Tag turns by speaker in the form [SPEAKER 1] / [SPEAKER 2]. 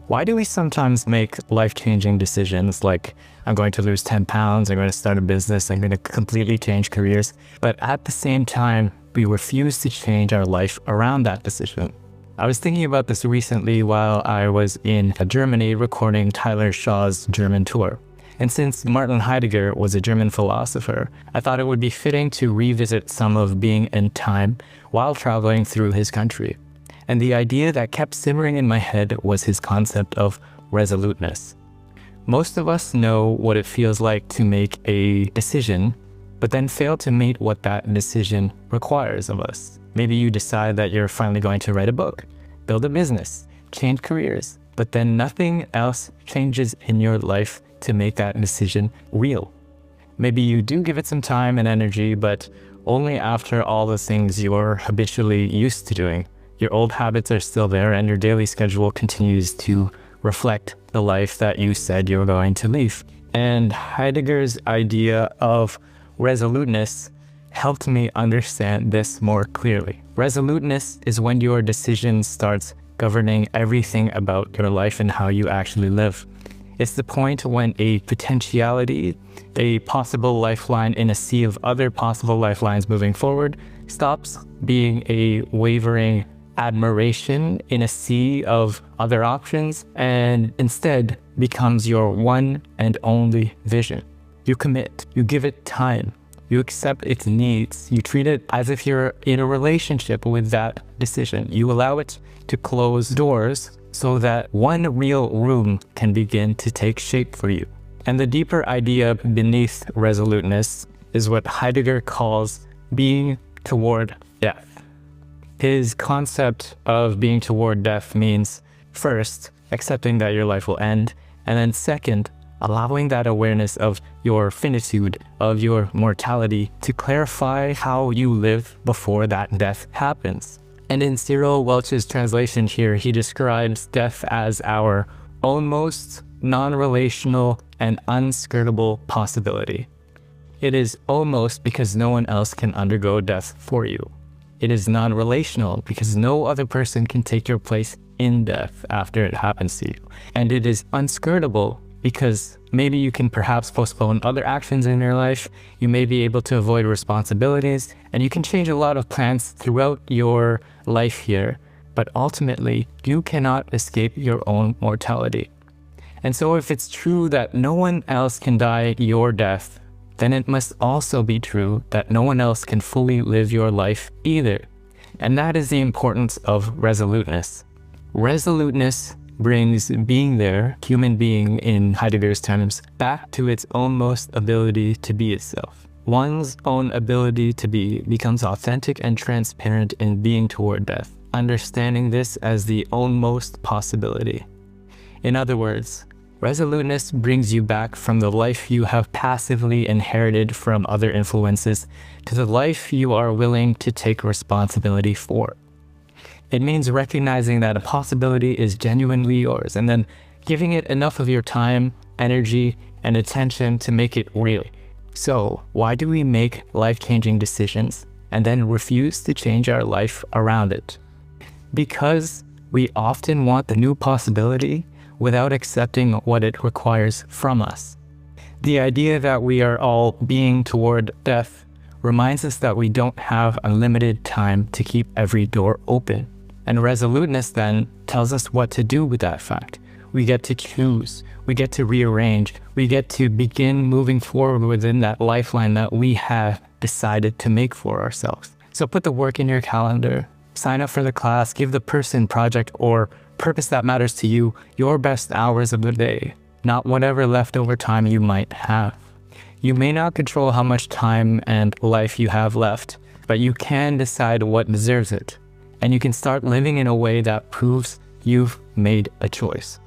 [SPEAKER 1] Why do we sometimes make life-changing decisions like, I'm going to lose 10 pounds, I'm going to start a business, I'm going to completely change careers, but at the same time, we refuse to change our life around that decision? I was thinking about this recently while I was in Germany recording Tyler Shaw's German tour. And since Martin Heidegger was a German philosopher, I thought it would be fitting to revisit some of being in time while traveling through his country. And the idea that kept simmering in my head was his concept of resoluteness. Most of us know what it feels like to make a decision, but then fail to meet what that decision requires of us. Maybe you decide that you're finally going to write a book, build a business, change careers, but then nothing else changes in your life to make that decision real. Maybe you do give it some time and energy, but only after all the things you're habitually used to doing. Your old habits are still there and your daily schedule continues to reflect the life that you said you were going to live. And Heidegger's idea of resoluteness helped me understand this more clearly. Resoluteness is when your decision starts governing everything about your life and how you actually live. It's the point when a potentiality, a possible lifeline in a sea of other possible lifelines moving forward, stops being a wavering admiration in a sea of other options and instead becomes your one and only vision. You commit, you give it time, you accept its needs, you treat it as if you're in a relationship with that decision. You allow it to close doors so that one real room can begin to take shape for you. And the deeper idea beneath resoluteness is what Heidegger calls being toward death. His concept of being toward death means, first, accepting that your life will end, and then second, allowing that awareness of your finitude, of your mortality, to clarify how you live before that death happens. And in Cyril Welch's translation here, he describes death as our almost non-relational and unskirtable possibility. It is almost because no one else can undergo death for you. It is non-relational because no other person can take your place in death after it happens to you. And it is unskirtable because maybe you can perhaps postpone other actions in your life, you may be able to avoid responsibilities, and you can change a lot of plans throughout your life here, but ultimately you cannot escape your own mortality. And so if it's true that no one else can die your death, then it must also be true that no one else can fully live your life either. And that is the importance of resoluteness. Resoluteness brings being there, human being in Heidegger's terms, back to its almost ability to be itself. One's own ability to be becomes authentic and transparent in being toward death, understanding this as the almost possibility. In other words, resoluteness brings you back from the life you have passively inherited from other influences to the life you are willing to take responsibility for. It means recognizing that a possibility is genuinely yours and then giving it enough of your time, energy, and attention to make it real. So, why do we make life-changing decisions and then refuse to change our life around it? Because we often want the new possibility without accepting what it requires from us. The idea that we are all being toward death reminds us that we don't have unlimited time to keep every door open. And resoluteness then tells us what to do with that fact. We get to choose, we get to rearrange, we get to begin moving forward within that lifeline that we have decided to make for ourselves. So put the work in your calendar, sign up for the class, give the person, project, or purpose that matters to you your best hours of the day, not whatever leftover time you might have. You may not control how much time and life you have left, but you can decide what deserves it. And you can start living in a way that proves you've made a choice.